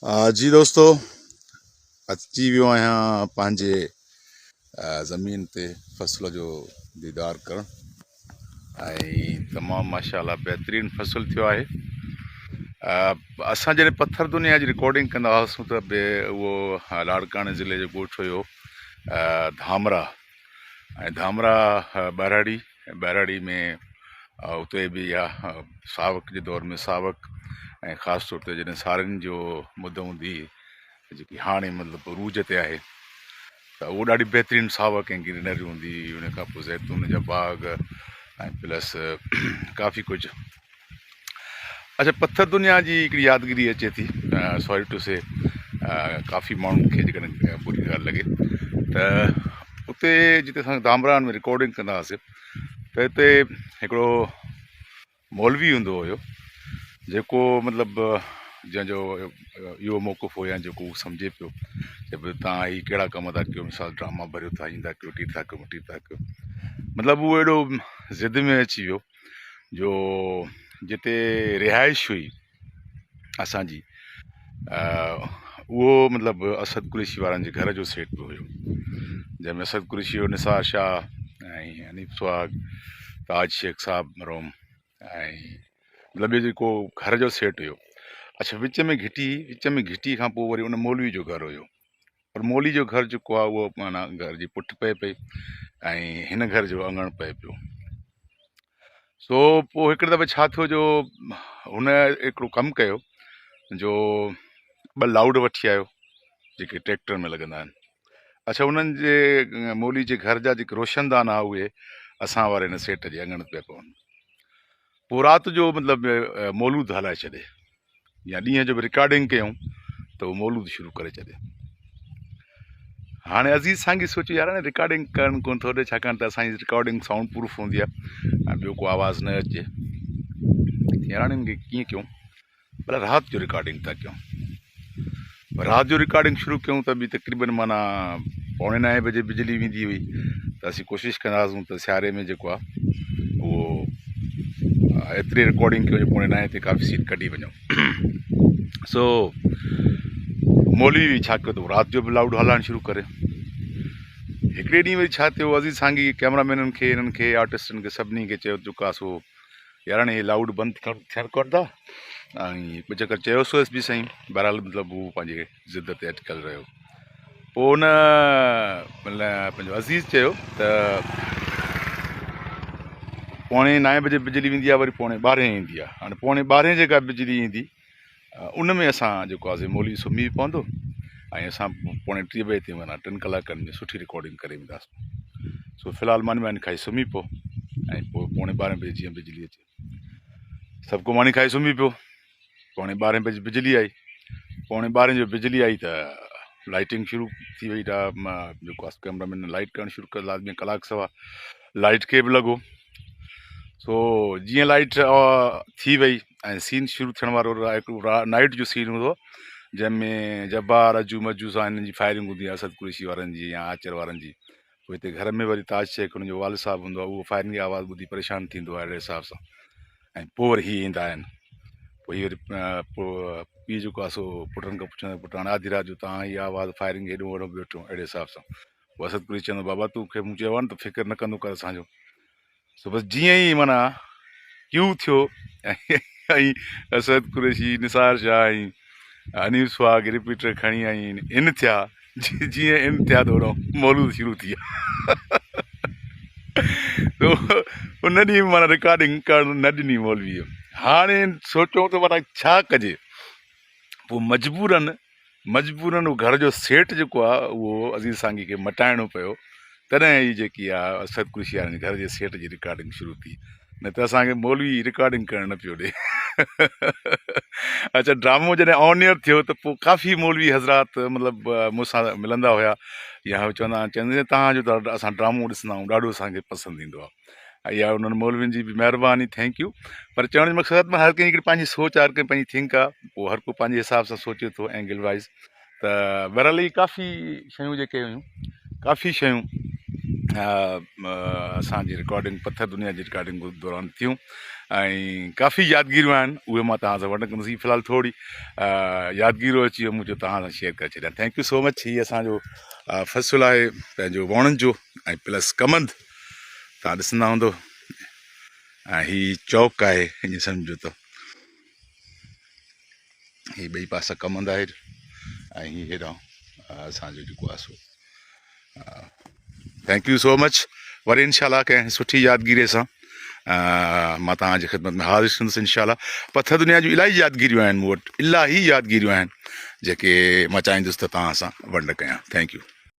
जी दोस्तों, अची वियो आहियां पंहिंजे ज़मीन ते फ़सुल जो दीदार करणु ऐं तमामु माशाअल्लाह बहितरीनु फ़सुलु थियो आहे। असां जॾहिं पथर दुनिया जी रिकॉर्डिंग कंदा हुआसीं त उहो लाड़काणे ज़िले जो ॻोठु हुयो धामरा। ऐं धामरा ॿाहिराड़ी में उते बि इहा सावक जे दौर में सावक ऐं ख़ासि तौर ते जॾहिं साड़ियुनि जो मुद हूंदी जेकी हाणे मतिलबु रूज ते आहे त उहो ॾाढी बहितरीनु सावक ऐं ग्रीनरी हूंदी हुई। उन खां पोइ ज़ैतून जा बाग ऐं प्लस काफ़ी कुझु। अच्छा, पथर दुनिया जी हिकिड़ी यादगिरी अचे थी, सॉरी टू से काफ़ी माण्हुनि खे जेकॾहिं बुरी ॻाल्हि लॻे त उते जिते असां धामरान में रिकॉर्डिंग कंदा हुआसीं त हिते हिकिड़ो मौलवी हूंदो हुयो जेको मतिलबु जंहिंजो इहो मौक़ुफ़ हो या जेको उहो सम्झे पियो त भई तव्हां हीअ कहिड़ा कम था कयो, मिसाल ड्रामा भरियो था, ईंदा कयो, टी था कयो, मटी था कयो। मतिलबु उहो एॾो ज़िद में अची वियो जो जिते रिहाइश हुई असांजी उहो मतिलबु असद कुरैशी वारनि जे घर जो सेट पियो हुयो, जंहिंमें असद कुरैशी जो निसार शाह ऐं हनीफ सुहाग, ताज शेख साहब मरोम ऐं मतिलबु इहो जेको घर जो सेट हुयो। अच्छा, विच में घिटी खां पोइ वरी उन मौलवी जो घर हुयो, पर मौलवी जो घर जेको आहे उहो माना घर जी पुठि पए पई ऐं हिन घर जो अङण पए पियो। सो पोइ हिकिड़े दफ़े छा थियो जो हुन हिकिड़ो कमु कयो जो 2 लाउड वठी आयो जेके ट्रैक्टर में लॻंदा आहिनि। अच्छा, उन्हनि जे मौलवी जे घर जा जेके रोशनदान आहे उहे असां वारे हिन सेट जे अङण पिया पवनि। पोइ राति जो मतिलबु मौलूद हलाए छॾे या ॾींहं जो बि रिकॉर्डिंग कयूं त उहो मौलूद शुरू करे छॾे। हाणे अज़ीज़ सांगी सोचियो यार हाणे रिकॉर्डिंग करणु कोन थो ॾे, छाकाणि त असांजी रिकॉर्डिंग साउंड प्रूफ हूंदी आहे ऐं ॿियो को आवाज़ु न अचे। यार हाणे कीअं कयूं, भला राति जो रिकॉर्डिंग था कयूं। राति जो रिकॉर्डिंग शुरू कयूं त बि तक़रीबन माना 8:45 बजे बिजली वेंदी हुई त असीं कोशिशि कंदा हुआसीं त सियारे में जेको आहे उहो एतिरी रिकॉर्डिंग कयो जो 8:45 ते काफ़ी सीट कढी वञूं। सो मौलवी छा कयो त राति जो बि लाउड हलाइणु शुरू करे। हिकिड़े ॾींहुं वरी छा थियो, अज़ीज़ सांगी कैमरामैननि खे, हिननि खे, आर्टिस्टनि खे, सभिनी खे चयो चुकासो यार हाणे हे लाउड बंदि थियणु कोन था ऐं कुझु चकर चयोसि बि सही। बहरहाल मतिलबु उहो पंहिंजे ज़िद ते अटकल रहियो। पोइ उन पंहिंजो अज़ीज़ चयो त 9:45 बजे बिजली वेंदी आहे, वरी 12:45 ईंदी आहे। हाणे 12:45 जेका बिजली ईंदी उन में असां जेको आहे मौलवी सुम्ही पवंदो ऐं असां 2:45 बजे ते माना 3 कलाकनि में सुठी रिकॉर्डिंग करे वेंदासीं। सो फ़िलहालु मानी खाई सुम्ही पियो ऐं पोइ 12:45 बजे जीअं बिजली अचे सभु को मानी खाई सुम्ही पियो। 12:45 बजे बिजली आई, 12:45 जो बिजली आई त लाइटिंग शुरू थी वई। जेको आहे कैमरामैन लाइट करणु शुरू कयो, लाज़मी कलाक सवा लाइट खे बि लॻो। सो जीअं लाइट थी वई ऐं सीन शुरू थियण वारो, हिकिड़ो नाइट जो सीन हूंदो जंहिंमें जब्बार अजू मजू सां हिननि जी फायरिंग हूंदी आहे, असद कुरैशी वारनि जी या आचर वारनि जी। पोइ हिते घर में वरी ताज शेख हुनजो वाल साहब हूंदो आहे, उहो फायरिंग जी आवाज़ु ॿुधी परेशान थींदो आहे अहिड़े हिसाब सां। ऐं पोइ वरी हीअ ईंदा आहिनि, पोइ हीअ वरी पोइ पीउ जेको आहे सो पुटनि खां पुछंदो पुटु हाणे आधी राति जो तव्हां हीअ आवाज़ु फायरिंग हेॾो वॾो वेठो अहिड़े हिसाब सां। पोइ असद कुरैशी चवंदो बाबा तूंखे मूं चयो आहे न त फ़िक्र न कंदो कर असांजो। सो बसि जीअं ई माना क्यू थियो ऐं असद कुरैशी, निसार शाह ऐं हनीफ सुहाग रिपीटर खणी आई इन थिया। जीअं इन थिया त ओॾो मौलूद शुरू थी विया। उन ॾींहुं माना रिकॉर्डिंग करणु न ॾिनी मौलवीअ। हाणे सोचूं त माना छा कजे। पोइ मजबूरन उहो घर जो सेट जेको आहे उहो अज़ीज़ सांगी खे मटाइणो पियो, तॾहिं हीअ जेकी आहे असद कुरैशी वारनि घर जे सेट जी रिकॉर्डिंग शुरू थी, न त असांखे मौलवी रिकॉर्डिंग करणु न पियो ॾे। अच्छा, ड्रामो जॾहिं ऑन एयर थियो त पोइ काफ़ी मौलवी हज़रात मतिलबु मूंसां मिलंदा हुया या चवंदा तव्हांजो त असां ड्रामो ॾिसंदा आहियूं, ॾाढो असांखे पसंदि ईंदो आहे। इहा उन्हनि मौलवियुनि जी बि महिरबानी, थैंक यू। पर चवण जो मक़सदु में हर कंहिं हिकिड़ी पंहिंजी सोच आहे, हर कंहिं पंहिंजी थिंक आहे, पोइ हर को पंहिंजे हिसाब सां सोचे थो एंगल वाइज़। त बहरहाल ई काफ़ी शयूं जेके हुयूं, काफ़ी शयूं असांजी रिकॉर्डिंग पथर दुनिया जी रिकॉर्डिंग दौरान थियूं। ऐं काफ़ी यादगिरियूं आहिनि उहे मां तव्हां सां वंड कंदुसि फ़िलहालु थोरी यादगिरियूं अची वियो मुंहिंजो तव्हां सां शेयर करे छॾियां थैंक यू सो मच हीअ असांजो फ़सुलु आहे पंहिंजो वणनि जो ऐं प्लस कमंद तव्हां ॾिसंदा हूंदो ऐं हीअ चौक आहे हीअं सम्झो त हीअ ॿई पासा कमंद आहे ऐं हीअ हेॾां असांजो जेको आहे so thank you so much वरी इनशाला कंहिं सुठी यादगिरीअ सां मां तव्हांजी ख़िदमत में हाज़िर थींदुसि इनशाला पथ दुनिया जूं इलाही यादगिरियूं आहिनि मूं वटि इलाही यादगिरियूं आहिनि जेके मां चाहींदुसि त तव्हां सां वंड कयां थैंक यू